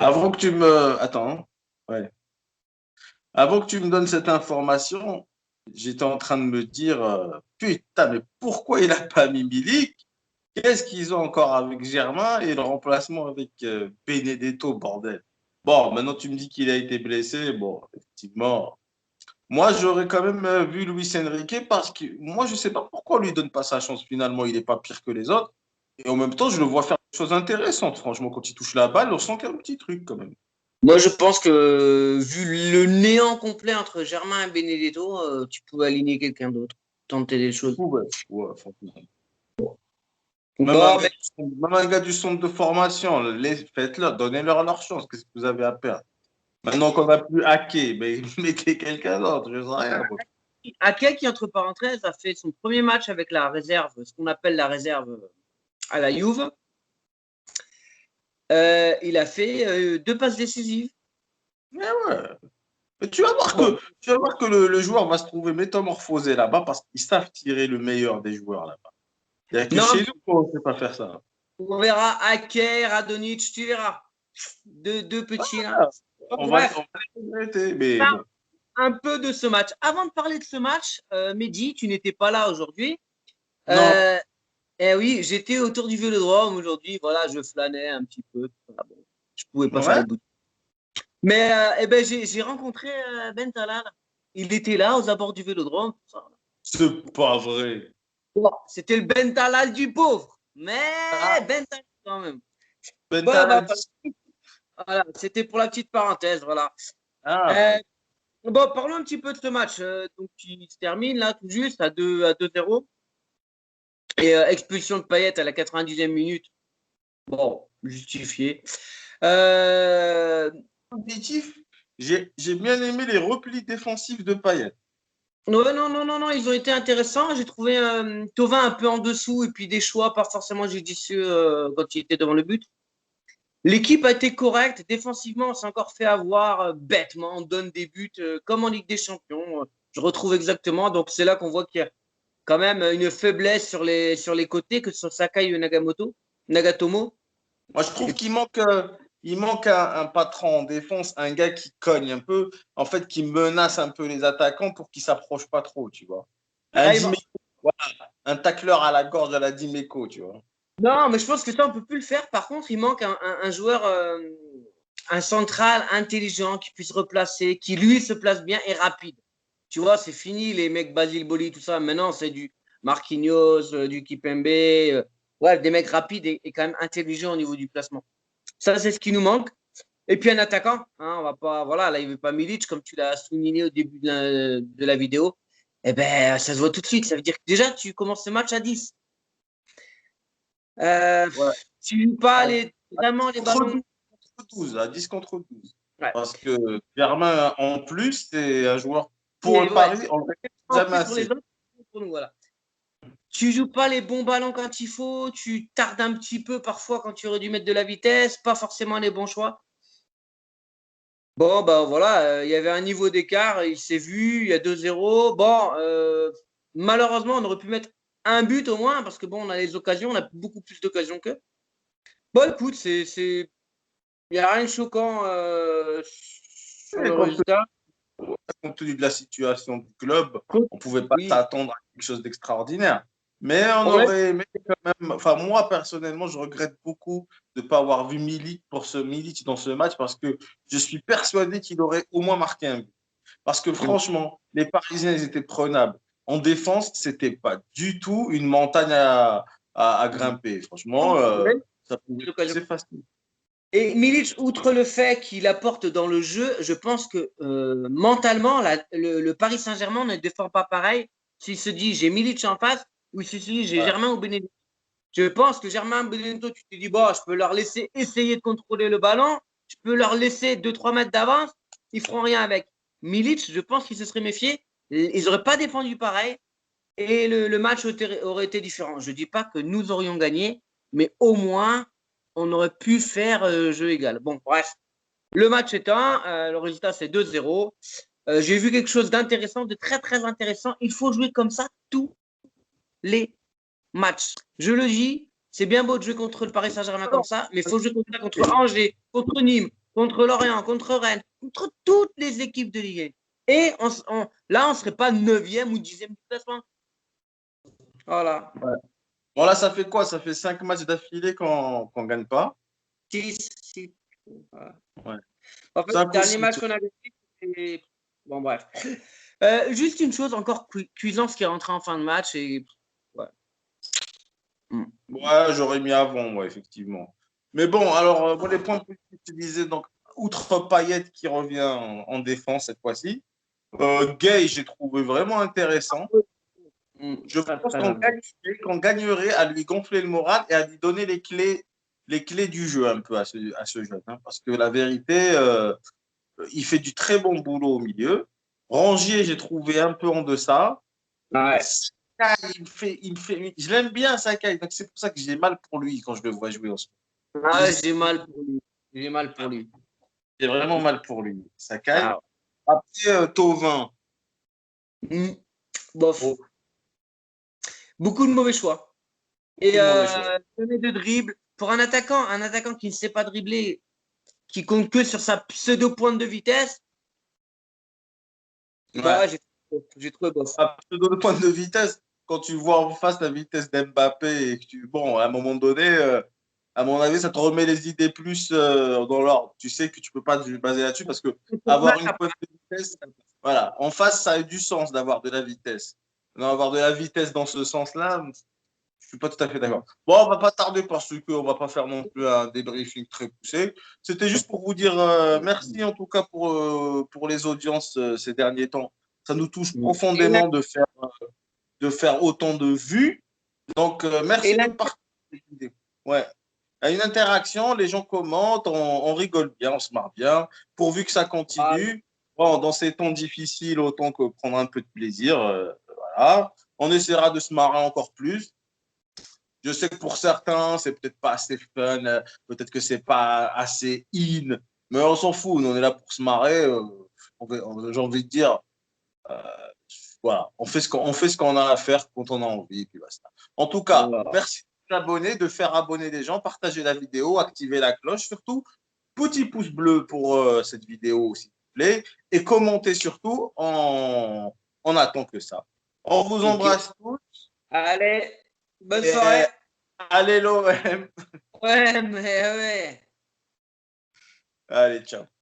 Avant que tu me... Attends. Ouais. Avant que tu me donnes cette information, j'étais en train de me dire, putain, mais pourquoi il n'a pas mis Milik? Qu'est-ce qu'ils ont encore avec Germain et le remplacement avec Benedetto, bordel? Bon, maintenant tu me dis qu'il a été blessé. Bon, effectivement. Moi, j'aurais quand même vu Luis Enrique parce que moi, je ne sais pas pourquoi on ne lui donne pas sa chance finalement. Il n'est pas pire que les autres. Et en même temps, je le vois faire des choses intéressantes. Franchement, quand il touche la balle, on sent qu'il y a un petit truc quand même. Moi, je pense que vu le néant complet entre Germain et Benedetto, tu pouvais aligner quelqu'un d'autre, tenter des choses. Ouais, ouais, franchement. Bon, mais Même un gars du centre de formation, faites-le, donnez-leur leur chance. Qu'est-ce que vous avez à perdre? Maintenant qu'on n'a plus hacké, mais mettez quelqu'un d'autre, je ne sais rien. Ake, qui entre parenthèses a fait son premier match avec la réserve, ce qu'on appelle la réserve à la Juve. Il a fait 2 passes décisives. Mais ouais. Mais tu vas voir que le joueur va se trouver métamorphosé là-bas parce qu'ils savent tirer le meilleur des joueurs là-bas. Il n'y a que Non, chez nous qu'on ne sait pas faire ça. on verra Ake, Radonic, tu verras. Deux petits là. Ah, Donc, on va, bref, on va les regretter, mais bon. un peu de ce match. Avant de parler de ce match, Mehdi, tu n'étais pas là aujourd'hui. Non. Eh oui, j'étais autour du Vélodrome aujourd'hui. Voilà, je flânais un petit peu. Voilà, bon, je pouvais pas faire Ouais, les bouts. Mais eh ben, j'ai rencontré Ben Talal. Il était là aux abords du Vélodrome. c'est pas vrai. Bon, c'était le Ben Talal du pauvre. Mais Ah, Ben Talal quand même. Bon, Bentaleb bah, dit. voilà, c'était pour la petite parenthèse. Voilà. Ah, Euh, bah, bon, parlons un petit peu de ce match. Donc, qui se termine là tout juste à 2-0. Et expulsion de Payet à la 90e minute. Bon, justifié. Euh, positif. J'ai bien aimé les replis défensifs de Payet. Ouais, non, ils ont été intéressants. J'ai trouvé Thauvin un peu en dessous et puis des choix pas forcément judicieux quand il était devant le but. L'équipe a été correcte. Défensivement, on s'est encore fait avoir bêtement. On donne des buts comme en Ligue des Champions. Je retrouve exactement. Donc, c'est là qu'on voit qu'il y a quand même une faiblesse sur les côtés, que ce soit Sakai ou Nagatomo. Moi, je trouve Et, qu'il manque un patron en défense, un gars qui cogne un peu, en fait, qui menace un peu les attaquants pour qu'ils ne s'approchent pas trop, tu vois. Un Dimeco, voilà, un tacleur à la gorge à la Dimeco, tu vois. Non, mais je pense que ça, on peut plus le faire. Par contre, il manque un joueur, un central intelligent qui puisse replacer, qui lui se place bien et rapide. Tu vois, c'est fini les mecs Basile Boli, tout ça. Maintenant, c'est du Marquinhos, du Kipembe. Ouais, des mecs rapides et quand même intelligents au niveau du placement. Ça, c'est ce qui nous manque. Et puis un attaquant, hein, on va pas, voilà, là, il veut pas Milic, comme tu l'as souligné au début de la vidéo. Eh ben, ça se voit tout de suite. Ça veut dire que déjà, tu commences ce match à 10. Euh, Ouais. tu joues pas À vraiment 10 les contre ballons. 12, à 10 contre 12. Ouais. Parce que Germain, en plus, c'est un joueur pour Et le ouais, pari, on ne le répète en jamais plus pour les assez. autres, pour nous, voilà. Tu joues pas les bons ballons quand il faut, tu tardes un petit peu parfois quand tu aurais dû mettre de la vitesse, pas forcément les bons choix. Bon, bah voilà, il y avait un niveau d'écart, il s'est vu, il y a 2-0. Bon, malheureusement, on aurait pu mettre un but au moins, parce que bon, on a les occasions, on a beaucoup plus d'occasions qu'eux. Bon, écoute, il n'y a rien de choquant sur Et le résultat. compte tenu de la situation du club, on ne pouvait pas Oui, s'attendre à quelque chose d'extraordinaire. Mais on ouais. aurait aimé quand même. Enfin, moi, personnellement, je regrette beaucoup de ne pas avoir vu Milic dans ce match parce que je suis persuadé qu'il aurait au moins marqué un but. Parce que franchement, les Parisiens, ils étaient prenables. En défense, ce n'était pas du tout une montagne à grimper. Franchement, ça pouvait être assez facile. Et Milic, outre le fait qu'il apporte dans le jeu, je pense que mentalement, le Paris Saint-Germain ne défend pas pareil s'il se dit j'ai Milic en face ou s'il se dit j'ai Ouais. Germain ou Benedetto. Je pense que Germain ou Benedetto, tu te dis, bon, je peux leur laisser essayer de contrôler le ballon, je peux leur laisser 2-3 mètres d'avance, ils feront rien avec. Milic, je pense qu'ils se seraient méfiés, ils n'auraient pas défendu pareil et le match aurait été différent. Je ne dis pas que nous aurions gagné, mais au moins, on aurait pu faire jeu égal. Bon, bref. Le match étant, le résultat, c'est 2-0. J'ai vu quelque chose d'intéressant, de très, très intéressant. Il faut jouer comme ça tous les matchs. Je le dis, c'est bien beau de jouer contre le Paris Saint-Germain comme ça, mais il faut jouer contre Angers, contre Nîmes, contre Lorient, contre Rennes, contre toutes les équipes de Ligue 1. Et là, on ne serait pas 9e ou 10e du classement. Voilà. Ouais. Bon, là, ça fait quoi? Ça fait 5 matchs d'affilée qu'on ne gagne pas. 6. Voilà. Ouais. En fait, C'est le dernier impossible. match qu'on a gagné, c'était. Bon, bref. Juste une chose encore cuisance qui est rentrée en fin de match. Et ouais. Ouais, j'aurais mis avant, ouais, effectivement. Mais bon, alors, bon, les points positifs, tu disais, donc, outre Payet qui revient en défense cette fois-ci, Gay, j'ai trouvé vraiment intéressant. Je Très, pense très bien. qu'on gagnerait à lui gonfler le moral et à lui donner les clés du jeu un peu à ce jeune. Hein, parce que la vérité, il fait du très bon boulot au milieu. Rangier, j'ai trouvé un peu en deçà. Ouais. Sakai, je l'aime bien, Sakai. Donc c'est pour ça que j'ai mal pour lui quand je le vois jouer en ce moment. Ah, j'ai mal pour lui. J'ai mal pour lui. J'ai vraiment mal pour lui, Sakai. Ah, Après, Thauvin. ouais. Bof. Oh, Beaucoup de mauvais choix. beaucoup Et de mauvais choix. donner de dribble. Pour un attaquant qui ne sait pas dribbler, qui compte que sur sa pseudo-pointe de vitesse, Ouais. bah, j'ai trouvé bof. À de point de vitesse, quand tu vois en face la vitesse d'Mbappé et que bon, à un moment donné, à mon avis, ça te remet les idées plus dans l'ordre. Tu sais que tu peux pas te baser là-dessus parce que avoir une pointe de vitesse, voilà, en face, ça a du sens d'avoir de la vitesse. Non, avoir de la vitesse dans ce sens-là, je suis pas tout à fait d'accord. Bon, on va pas tarder parce qu'on va pas faire non plus un débriefing très poussé. C'était juste pour vous dire merci en tout cas pour les audiences ces derniers temps. Ça nous touche Et profondément de faire autant de vues. Donc, et merci la- de partager cette idée. Ouais. Il y a une interaction, les gens commentent, on rigole bien, on se marre bien, pourvu que ça continue. Bon, dans ces temps difficiles, autant que prendre un peu de plaisir. Voilà. On essaiera de se marrer encore plus. Je sais que pour certains, c'est peut-être pas assez fun, peut-être que c'est pas assez in, mais on s'en fout. On est là pour se marrer. J'ai envie de dire, euh, voilà, on fait ce qu'on a à faire quand on a envie, et puis basta. En tout cas, Voilà. merci de t'abonner, de faire abonner les gens, partager la vidéo, activer la cloche, surtout petit pouce bleu pour cette vidéo, s'il vous plaît, et commentez surtout. On attend que ça. On vous Ok. embrasse tous Allez, bonne soirée. et allez l'OM. Ouais, mais ouais. Allez, ciao.